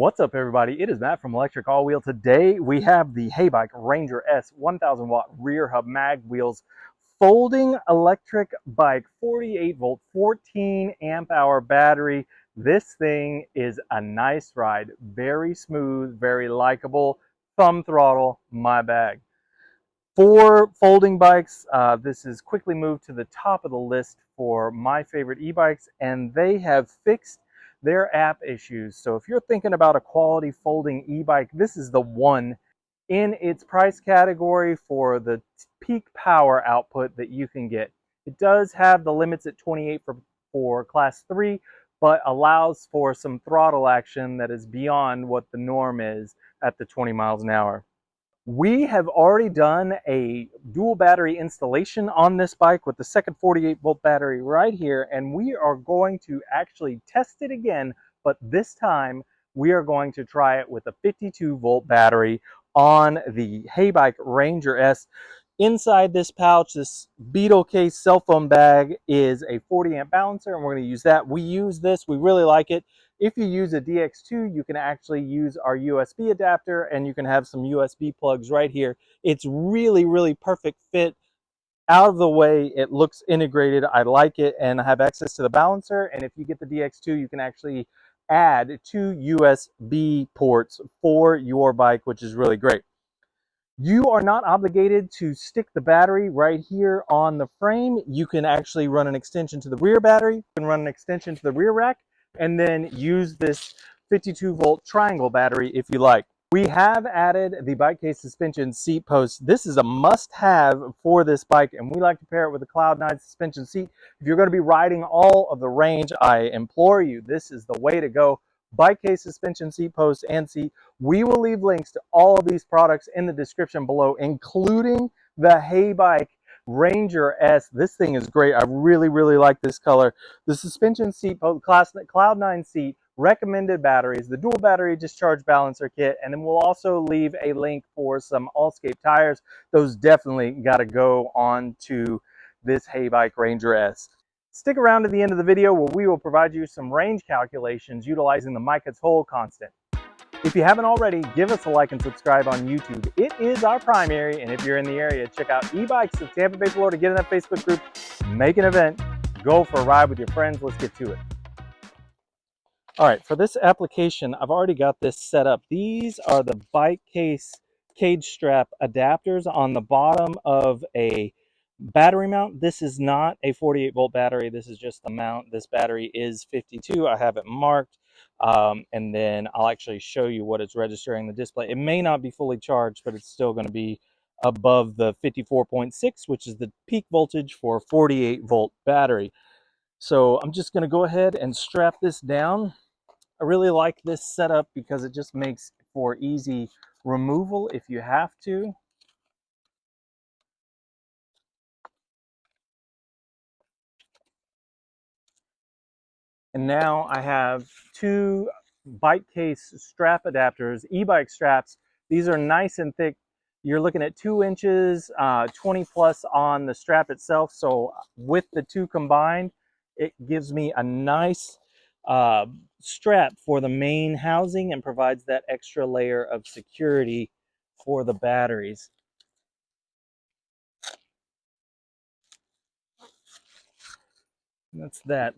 What's up, everybody? It is Matt from Electric All Wheel. Today we have the Heybike Ranger S 1000 watt rear hub mag wheels, folding electric bike, 48 volt, 14 amp hour battery. This thing is a nice ride, very smooth, very likable. Thumb throttle, my bag. For folding bikes, this is quickly moved to the top of the list for my favorite e-bikes, and they have fixed their app issues. So if you're thinking about a quality folding e-bike, this is the one in its price category for the peak power output that you can get. It does have the limits at 28 for class 3, but allows for some throttle action that is beyond what the norm is at the 20 miles an hour. We have already done a dual battery installation on this bike with the second 48 volt battery right here, and we are going to actually test it again, but this time we are going to try it with a 52 volt battery on the Heybike Ranger S. Inside this pouch, this Beetle case cell phone bag, is a 40 amp balancer, and we're going to use that. We use this, we really like it. If you use a DX2, you can actually use our USB adapter, and you can have some USB plugs right here. It's really, really perfect fit. Out of the way, it looks integrated. I like it, and I have access to the balancer. And if you get the DX2, you can actually add 2 USB ports for your bike, which is really great. You are not obligated to stick the battery right here on the frame. You can actually run an extension to the rear battery. You can run an extension to the rear rack, and then use this 52 volt triangle battery if you like. We have added the bike case suspension seat post. This is a must-have for this bike, and we like to pair it with a Cloud9 suspension seat. If you're going to be riding all of the range, I implore you, this is the way to go. Bike case suspension seat post and seat. We will leave links to all of these products in the description below, including the Heybike Ranger S. This thing is great. I really, really like this color. The suspension seat post, Cloud9 seat, recommended batteries, the dual battery discharge balancer kit, and then we'll also leave a link for some Allscape tires. Those definitely got to go on to this Heybike Ranger S. Stick around to the end of the video where we will provide you some range calculations utilizing the Micah's Hole constant. If you haven't already, give us a like and subscribe on YouTube. It is our primary, and if you're in the area, check out eBikes of Tampa Bay, Florida. Get in that Facebook group, make an event, go for a ride with your friends. Let's get to it. All right, for this application, I've already got this set up. These are the bike case cage strap adapters on the bottom of a battery mount. This is not a 48 volt battery. This is just the mount. This battery is 52. I have it marked, and then I'll actually show you what it's registering the display. It may not be fully charged, but it's still going to be above the 54.6, which is the peak voltage for a 48 volt battery. So I'm just going to go ahead and strap this down. I really like this setup because it just makes for easy removal if you have to. And now I have 2 bike case strap adapters, e-bike straps. These are nice and thick. You're looking at 2 inches, 20 plus on the strap itself. So with the 2 combined, it gives me a nice strap for the main housing and provides that extra layer of security for the batteries. That's that.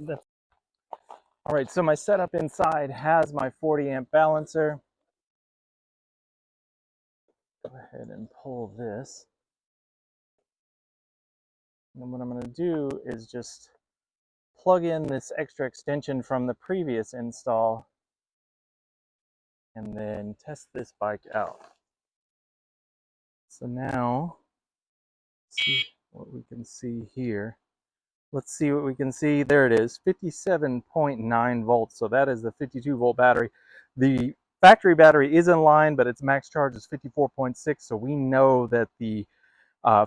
All right, so my setup inside has my 40 amp balancer. Go ahead and pull this. And then what I'm going to do is just plug in this extra extension from the previous install and then test this bike out. So now, let's see what we can see here. Let's see what we can see. There it is, 57.9 volts. So that is the 52 volt battery. The factory battery is in line, but its max charge is 54.6. So we know that the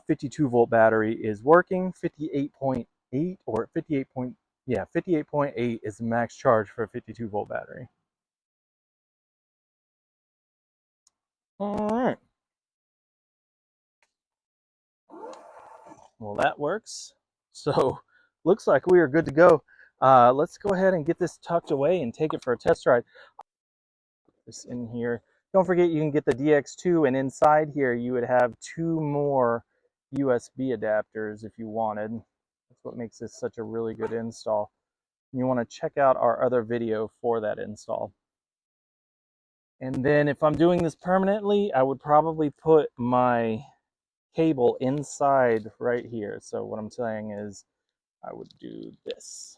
52 volt battery is working. 58.8 or 58. Yeah, 58.8 is the max charge for a 52 volt battery. All right. Well, that works. So looks like we are good to go. Let's go ahead and get this tucked away and take it for a test ride. this in here. Don't forget you can get the DX2, and inside here you would have 2 more USB adapters if you wanted. That's what makes this such a really good install. You want to check out our other video for that install. And then if I'm doing this permanently, I would probably put my cable inside right here. So what I'm saying is I would do this.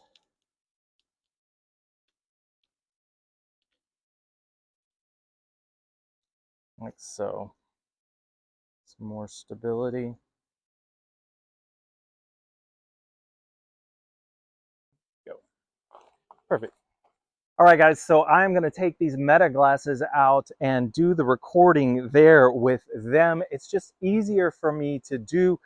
Like so. Some more stability. Go. Perfect. All right, guys, so I'm going to take these Meta glasses out and do the recording there with them. It's just easier for me to do.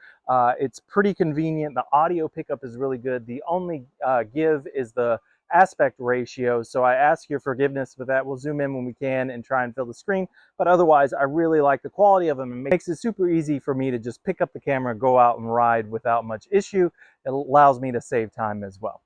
It's pretty convenient. The audio pickup is really good. The only give is the aspect ratio, so I ask your forgiveness with that. We'll zoom in when we can and try and fill the screen, but otherwise I really like the quality of them. It makes it super easy for me to just pick up the camera, go out and ride without much issue. It allows me to save time as well.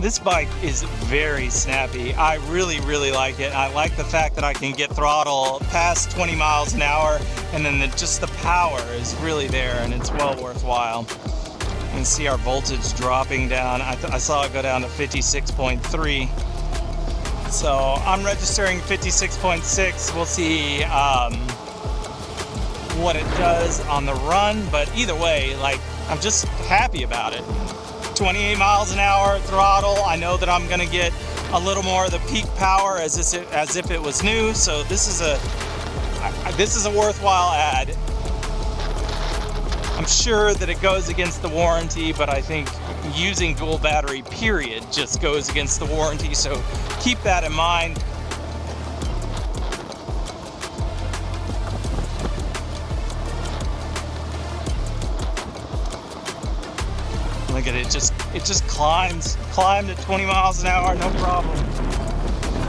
This bike is very snappy. I really like it. I like the fact that I can get throttle past 20 miles an hour, and then just the power is really there, and it's well worthwhile. You can see our voltage dropping down. I saw it go down to 56.3. So I'm registering 56.6. We'll see what it does on the run, but either way, like, I'm just happy about it. 28 miles an hour throttle. I know that I'm gonna get a little more of the peak power as if it was new. So this is a worthwhile ad. I'm sure that it goes against the warranty, but I think using dual battery period just goes against the warranty. So keep that in mind. Look at it, it just climbed at 20 miles an hour, no problem.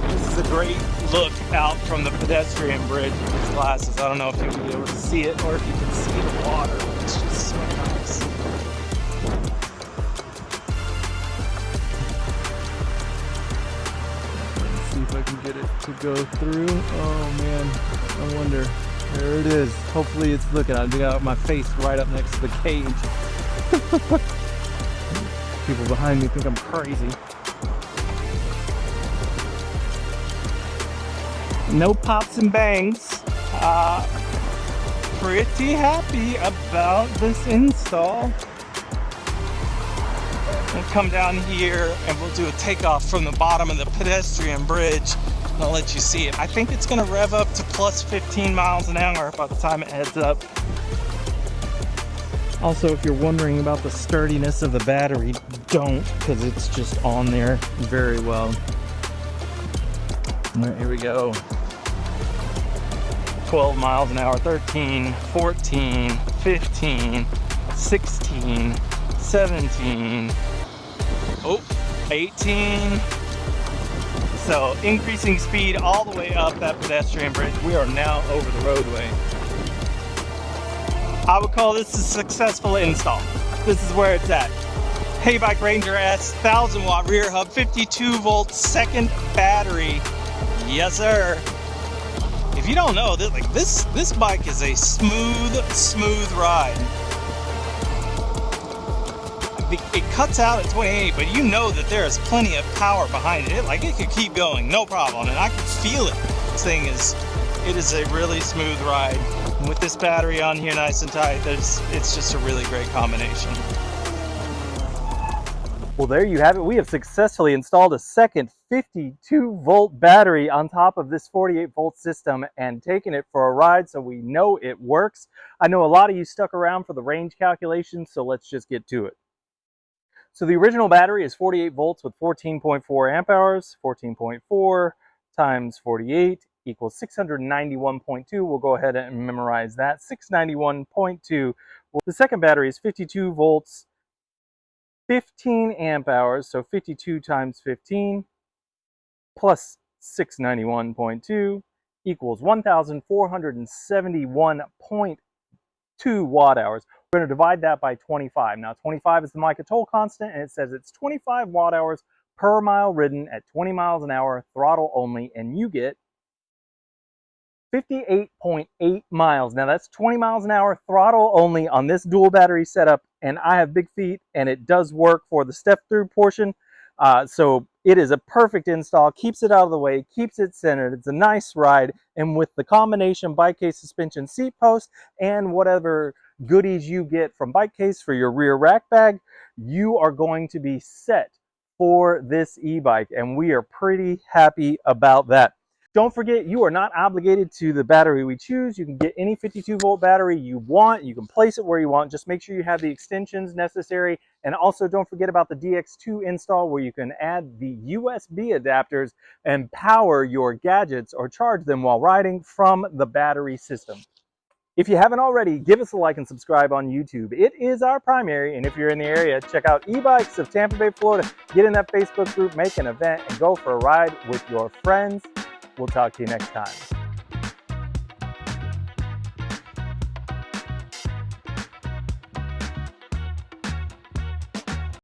This is a great look out from the pedestrian bridge with these glasses. I don't know if you'll be able to see it or if you can see the water. It's just so nice. Let's see if I can get it to go through. Oh man, I wonder. There it is. Hopefully it's looking. I've got my face right up next to the cage. People behind me think I'm crazy. No pops and bangs. Pretty happy about this install. We'll come down here and we'll do a takeoff from the bottom of the pedestrian bridge. And I'll let you see it. I think it's gonna rev up to plus 15 miles an hour by the time it heads up. Also, if you're wondering about the sturdiness of the battery, don't, because it's just on there very well. All right, here we go. 12 miles an hour, 13, 14, 15, 16, 17, 18. So increasing speed all the way up that pedestrian bridge. We are now over the roadway. I would call this a successful install. This is where it's at. Heybike Ranger S, 1000 watt rear hub, 52 volt second battery. Yes, sir. If you don't know, this bike is a smooth ride. It cuts out at 28, but you know that there is plenty of power behind it. Like, it could keep going, no problem, and I can feel it. This thing is a really smooth ride. And with this battery on here nice and tight, it's just a really great combination. Well, there you have it. We have successfully installed a second 52 volt battery on top of this 48 volt system and taken it for a ride, so we know it works. I know a lot of you stuck around for the range calculation, so let's just get to it. So the original battery is 48 volts with 14.4 amp hours. 14.4 times 48 equals 691.2. We'll go ahead and memorize that. 691.2. The second battery is 52 volts, 15 amp hours. So 52 times 15 plus 691.2 equals 1,471.2 watt hours. We're going to divide that by 25. Now 25 is the Mica toll constant, and it says it's 25 watt hours per mile ridden at 20 miles an hour, throttle only, and you get 58.8 miles. Now that's 20 miles an hour, throttle only on this dual battery setup, and I have big feet, and it does work for the step through portion. So it is a perfect install, keeps it out of the way, keeps it centered. It's a nice ride, and with the combination bike case suspension seat post and whatever goodies you get from bike case for your rear rack bag, you are going to be set for this e-bike, and we are pretty happy about that. Don't forget, you are not obligated to the battery we choose. You can get any 52-volt battery you want. You can place it where you want. Just make sure you have the extensions necessary. And also don't forget about the DX2 install, where you can add the USB adapters and power your gadgets or charge them while riding from the battery system. If you haven't already, give us a like and subscribe on YouTube. It is our primary, and if you're in the area, check out E-Bikes of Tampa Bay, Florida. Get in that Facebook group, make an event, and go for a ride with your friends. We'll talk to you next time.